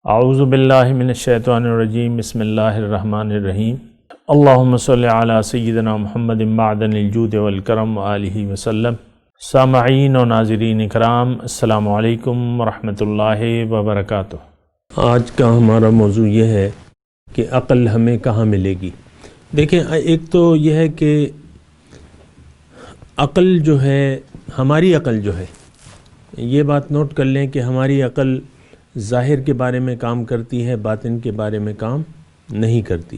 اعوذ باللہ من الشیطان الرجیم بسم اللہ الرحمن الرحیم اللہم صلی علی سیدنا محمد معدن الجود والکرم وآلہ وسلم۔ سامعین و ناظرین اکرام، السلام علیکم ورحمۃ اللہ وبرکاتہ۔ آج کا ہمارا موضوع یہ ہے کہ عقل ہمیں کہاں ملے گی۔ دیکھیں، ایک تو یہ ہے کہ عقل جو ہے، ہماری عقل جو ہے، یہ بات نوٹ کر لیں کہ ہماری عقل ظاہر کے بارے میں کام کرتی ہے، باطن کے بارے میں کام نہیں کرتی،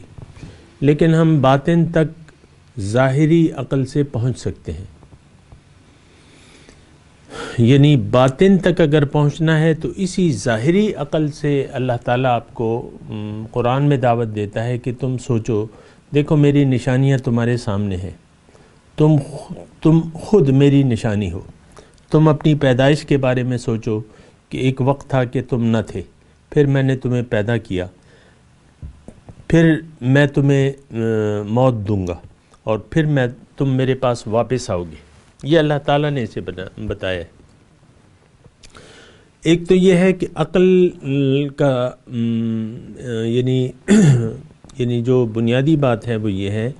لیکن ہم باطن تک ظاہری عقل سے پہنچ سکتے ہیں۔ یعنی باطن تک اگر پہنچنا ہے تو اسی ظاہری عقل سے اللہ تعالیٰ آپ کو قرآن میں دعوت دیتا ہے کہ تم سوچو، دیکھو میری نشانیاں تمہارے سامنے ہیں، تم خود میری نشانی ہو۔ تم اپنی پیدائش کے بارے میں سوچو کہ ایک وقت تھا کہ تم نہ تھے، پھر میں نے تمہیں پیدا کیا، پھر میں تمہیں موت دوں گا، اور پھر تم میرے پاس واپس آؤ گے۔ یہ اللہ تعالیٰ نے اسے بتایا ہے۔ ایک تو یہ ہے کہ عقل کا یعنی جو بنیادی بات ہے وہ یہ ہے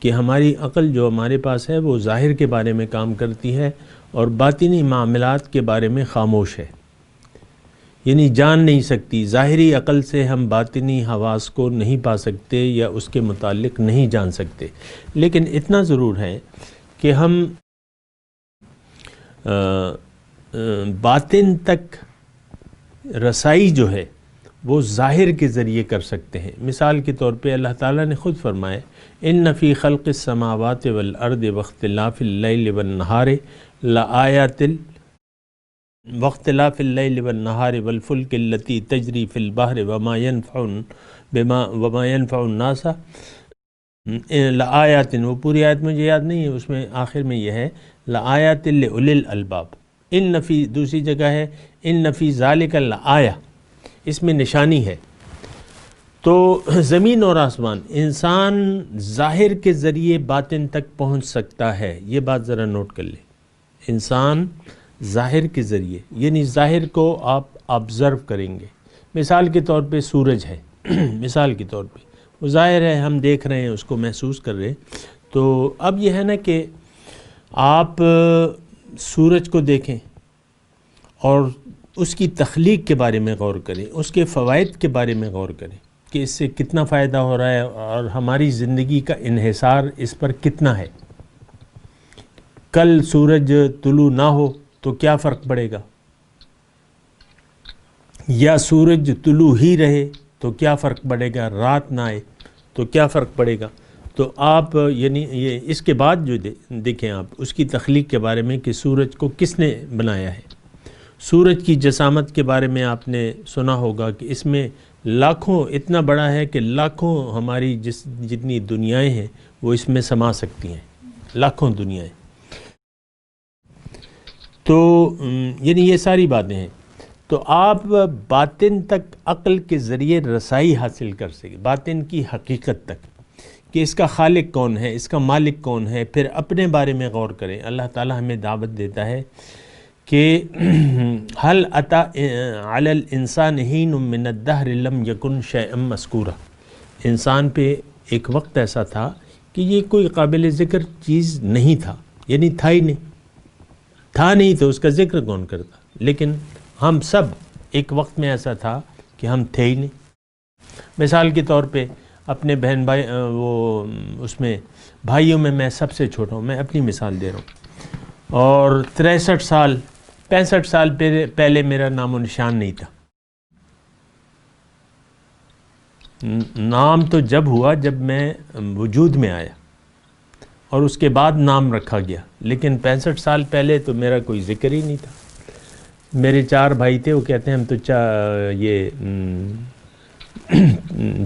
کہ ہماری عقل جو ہمارے پاس ہے وہ ظاہر کے بارے میں کام کرتی ہے اور باطنی معاملات کے بارے میں خاموش ہے، یعنی جان نہیں سکتی۔ ظاہری عقل سے ہم باطنی حواس کو نہیں پا سکتے یا اس کے متعلق نہیں جان سکتے، لیکن اتنا ضرور ہے کہ ہم باطن تک رسائی جو ہے وہ ظاہر کے ذریعے کر سکتے ہیں۔ مثال کے طور پہ اللہ تعالیٰ نے خود فرمایا، ان فی خلق السماوات والارض واختلاف اللیل والنہار لآیات واختلاف اللیل والنہار والفلک التی تجری فی البحر وما ينفع الناس لآیات، وہ پوری آیت مجھے یاد نہیں ہے، اس میں آخر میں یہ ہے لآیات لأولی الالباب۔ ان فی، دوسری جگہ ہے ان فی ذالک لآیہ، اس میں نشانی ہے۔ تو زمین اور آسمان، انسان ظاہر کے ذریعے باطن تک پہنچ سکتا ہے، یہ بات ذرا نوٹ کر لیں۔ انسان ظاہر کے ذریعے، یعنی ظاہر کو آپ آبزرو کریں گے۔ مثال کے طور پہ سورج ہے، مثال کے طور پہ وہ ظاہر ہے، ہم دیکھ رہے ہیں، اس کو محسوس کر رہے ہیں۔ تو اب یہ ہے نا کہ آپ سورج کو دیکھیں اور اس کی تخلیق کے بارے میں غور کریں، اس کے فوائد کے بارے میں غور کریں کہ اس سے کتنا فائدہ ہو رہا ہے اور ہماری زندگی کا انحصار اس پر کتنا ہے۔ کل سورج طلوع نہ ہو تو کیا فرق پڑے گا، یا سورج طلوع ہی رہے تو کیا فرق پڑے گا، رات نہ آئے تو کیا فرق پڑے گا۔ تو آپ یعنی یہ اس کے بعد جو دیکھیں آپ اس کی تخلیق کے بارے میں کہ سورج کو کس نے بنایا ہے۔ سورج کی جسامت کے بارے میں آپ نے سنا ہوگا کہ اس میں لاکھوں، اتنا بڑا ہے کہ لاکھوں ہماری جتنی دنیایں ہیں وہ اس میں سما سکتی ہیں، لاکھوں دنیایں۔ تو یعنی یہ ساری باتیں ہیں۔ تو آپ باطن تک عقل کے ذریعے رسائی حاصل کر سکیں، باطن کی حقیقت تک کہ اس کا خالق کون ہے، اس کا مالک کون ہے، پھر اپنے بارے میں غور کریں۔ اللہ تعالیٰ ہمیں دعوت دیتا ہے کہ هل اتى علی الانسان حین من الدہر لم یکن شیئا مذکورا، انسان پہ ایک وقت ایسا تھا کہ یہ کوئی قابل ذکر چیز نہیں تھا، یعنی تھا ہی نہیں، تھا نہیں تو اس کا ذکر کون کرتا۔ لیکن ہم سب ایک وقت میں ایسا تھا کہ ہم تھے ہی نہیں۔ مثال کے طور پہ اپنے بہن بھائی، اس میں بھائیوں میں سب سے چھوٹا ہوں، میں اپنی مثال دے رہا ہوں، اور 63 سال 65 سال پہلے میرا نام و نشان نہیں تھا۔ نام تو جب ہوا جب میں وجود میں آیا، اور اس کے بعد نام رکھا گیا، لیکن 65 سال پہلے تو میرا کوئی ذکر ہی نہیں تھا۔ میرے 4 بھائی تھے، وہ کہتے ہیں ہم تو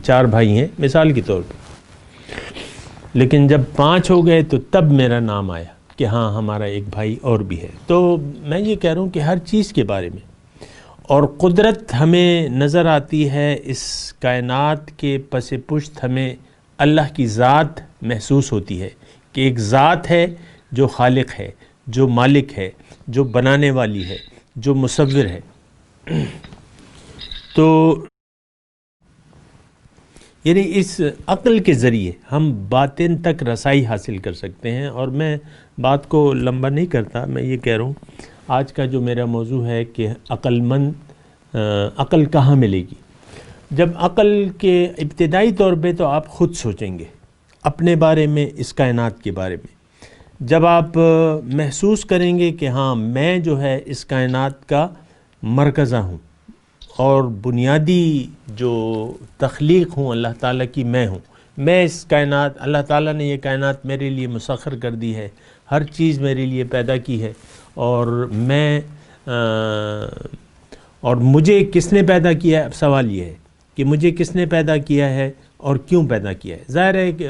4 بھائی ہیں مثال کے طور پہ، لیکن جب 5 ہو گئے تو تب میرا نام آیا کہ ہاں ہمارا ایک بھائی اور بھی ہے۔ تو میں یہ کہہ رہا ہوں کہ ہر چیز کے بارے میں، اور قدرت ہمیں نظر آتی ہے، اس کائنات کے پس پشت ہمیں اللہ کی ذات محسوس ہوتی ہے کہ ایک ذات ہے جو خالق ہے، جو مالک ہے، جو بنانے والی ہے، جو مصور ہے۔ تو یعنی اس عقل کے ذریعے ہم باطن تک رسائی حاصل کر سکتے ہیں۔ اور میں بات کو لمبا نہیں کرتا، میں یہ کہہ رہا ہوں آج کا جو میرا موضوع ہے کہ عقل مند عقل کہاں ملے گی۔ جب عقل کے ابتدائی طور پہ تو آپ خود سوچیں گے اپنے بارے میں، اس کائنات کے بارے میں۔ جب آپ محسوس کریں گے کہ ہاں میں جو ہے اس کائنات کا مرکزہ ہوں اور بنیادی جو تخلیق ہوں اللہ تعالیٰ کی میں ہوں، میں اس کائنات، اللہ تعالیٰ نے یہ کائنات میرے لیے مسخر کر دی ہے، ہر چیز میرے لیے پیدا کی ہے، اور میں اور مجھے کس نے پیدا کیا ہے۔ اب سوال یہ ہے کہ مجھے کس نے پیدا کیا ہے اور کیوں پیدا کیا ہے۔ ظاہر ہے کہ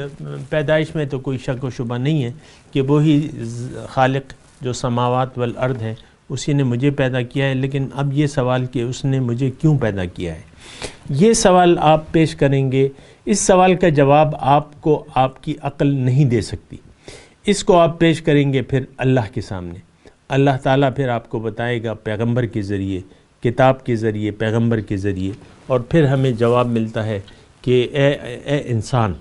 پیدائش میں تو کوئی شک و شبہ نہیں ہے کہ وہی خالق جو سماوات والارض ہے اسی نے مجھے پیدا کیا ہے، لیکن اب یہ سوال کہ اس نے مجھے کیوں پیدا کیا ہے، یہ سوال آپ پیش کریں گے۔ اس سوال کا جواب آپ کو آپ کی عقل نہیں دے سکتی، اس کو آپ پیش کریں گے پھر اللہ کے سامنے۔ اللہ تعالیٰ پھر آپ کو بتائے گا پیغمبر کے ذریعے، کتاب کے ذریعے، پیغمبر کے ذریعے، اور پھر ہمیں جواب ملتا ہے کہ اے انسان،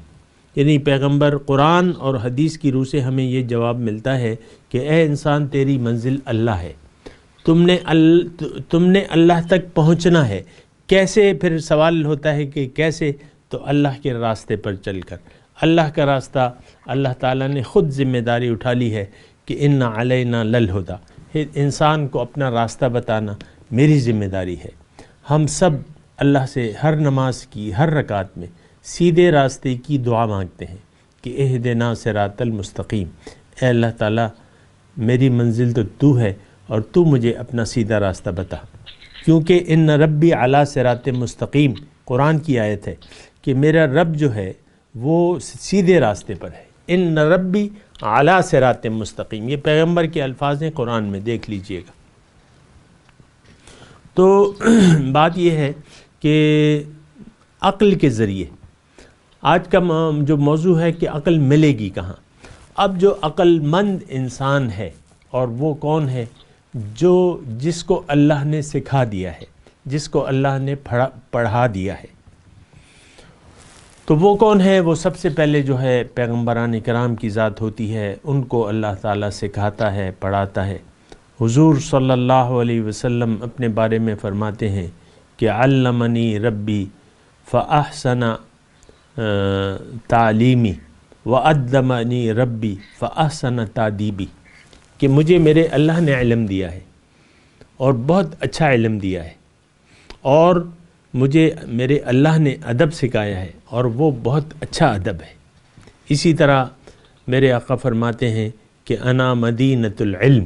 یعنی پیغمبر قرآن اور حدیث کی روح سے ہمیں یہ جواب ملتا ہے کہ اے انسان تیری منزل اللہ ہے، تم نے اللہ تک پہنچنا ہے۔ کیسے؟ پھر سوال ہوتا ہے کہ کیسے؟ تو اللہ کے راستے پر چل کر۔ اللہ کا راستہ اللہ تعالیٰ نے خود ذمہ داری اٹھا لی ہے کہ ان علینا للہدی، انسان کو اپنا راستہ بتانا میری ذمہ داری ہے۔ ہم سب اللہ سے ہر نماز کی ہر رکعت میں سیدھے راستے کی دعا مانگتے ہیں کہ اہدنا صراط المستقیم، اے اللہ تعالیٰ میری منزل تو تو ہے اور تو مجھے اپنا سیدھا راستہ بتا، کیونکہ ان ربی علی صراط مستقیم قرآن کی آیت ہے کہ میرا رب جو ہے وہ سیدھے راستے پر ہے۔ ان ربی علی صراط مستقیم، یہ پیغمبر کے الفاظ ہیں، قرآن میں دیکھ لیجئے گا۔ تو بات یہ ہے کہ عقل کے ذریعے آج کا جو موضوع ہے کہ عقل ملے گی کہاں۔ اب جو عقل مند انسان ہے، اور وہ کون ہے؟ جس کو اللہ نے سکھا دیا ہے، جس کو اللہ نے پڑھا دیا ہے۔ تو وہ کون ہے؟ وہ سب سے پہلے جو ہے پیغمبران کرام کی ذات ہوتی ہے، ان کو اللہ تعالیٰ سکھاتا ہے، پڑھاتا ہے۔ حضور صلی اللہ علیہ وسلم اپنے بارے میں فرماتے ہیں کہ علمنی ربی فاحسن تعلیمی وادبنی ربی فاحسن تادیبی، کہ مجھے میرے اللہ نے علم دیا ہے اور بہت اچھا علم دیا ہے، اور مجھے میرے اللہ نے ادب سکھایا ہے اور وہ بہت اچھا ادب ہے۔ اسی طرح میرے آقا فرماتے ہیں کہ انا مدینۃ العلم،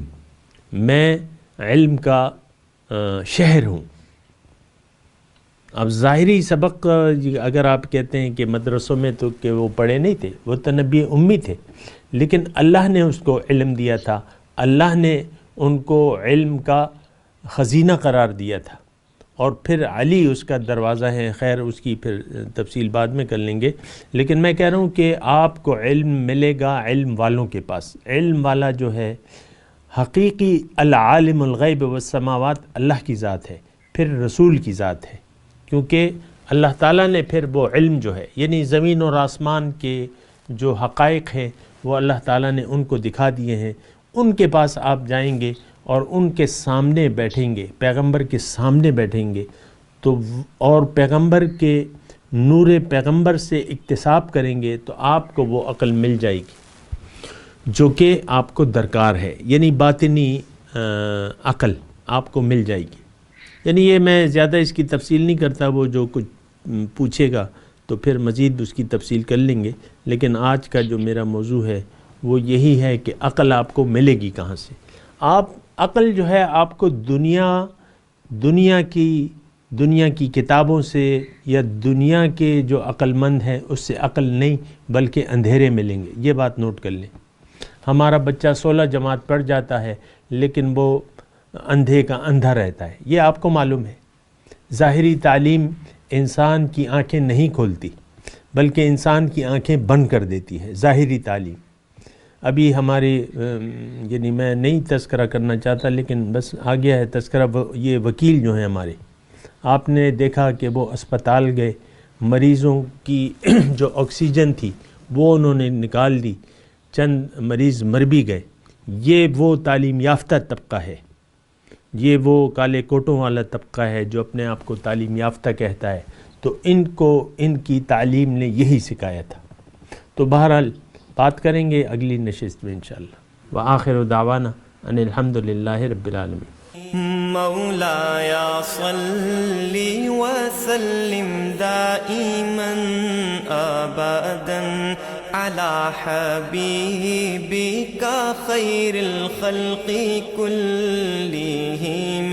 میں علم کا شہر ہوں۔ اب ظاہری سبق اگر آپ کہتے ہیں کہ مدرسوں میں تو کہ وہ پڑھے نہیں تھے، وہ تو نبی امی تھے، لیکن اللہ نے اس کو علم دیا تھا، اللہ نے ان کو علم کا خزینہ قرار دیا تھا، اور پھر علی اس کا دروازہ ہے۔ خیر اس کی پھر تفصیل بعد میں کر لیں گے، لیکن میں کہہ رہا ہوں کہ آپ کو علم ملے گا علم والوں کے پاس۔ علم والا جو ہے حقیقی العالم الغیب والسماوات اللہ کی ذات ہے، پھر رسول کی ذات ہے، کیونکہ اللہ تعالیٰ نے پھر وہ علم جو ہے، یعنی زمین اور آسمان کے جو حقائق ہیں وہ اللہ تعالیٰ نے ان کو دکھا دیے ہیں۔ ان کے پاس آپ جائیں گے اور ان کے سامنے بیٹھیں گے، پیغمبر کے سامنے بیٹھیں گے تو، اور پیغمبر کے نور پیغمبر سے اکتساب کریں گے تو آپ کو وہ عقل مل جائے گی جو کہ آپ کو درکار ہے، یعنی باطنی عقل آپ کو مل جائے گی۔ یعنی یہ میں زیادہ اس کی تفصیل نہیں کرتا، وہ جو کچھ پوچھے گا تو پھر مزید اس کی تفصیل کر لیں گے، لیکن آج کا جو میرا موضوع ہے وہ یہی ہے کہ عقل آپ کو ملے گی کہاں سے۔ عقل جو ہے آپ کو دنیا کی کتابوں سے یا دنیا کے جو عقل مند ہیں اس سے عقل نہیں، بلکہ اندھیرے ملیں گے۔ یہ بات نوٹ کر لیں۔ ہمارا بچہ 16 جماعت پڑھ جاتا ہے لیکن وہ اندھے کا اندھا رہتا ہے، یہ آپ کو معلوم ہے۔ ظاہری تعلیم انسان کی آنکھیں نہیں کھولتی بلکہ انسان کی آنکھیں بند کر دیتی ہے، ظاہری تعلیم۔ ابھی ہماری یعنی میں نہیں تذکرہ کرنا چاہتا لیکن بس آ گیا ہے تذکرہ، یہ وکیل جو ہیں ہمارے، آپ نے دیکھا کہ وہ اسپتال گئے، مریضوں کی جو آکسیجن تھی وہ انہوں نے نکال دی، چند مریض مر بھی گئے۔ یہ وہ تعلیم یافتہ طبقہ ہے، یہ وہ کالے کوٹوں والا طبقہ ہے جو اپنے آپ کو تعلیم یافتہ کہتا ہے، تو ان کو ان کی تعلیم نے یہی سکھایا تھا۔ تو بہرحال بات کریں گے اگلی نشست میں انشاءاللہ۔ وآخر دعوانا ان الحمد للہ رب العالمین۔ مولایا صلی وسلم دائما ابدا على حبيبك خير الخلق كلهم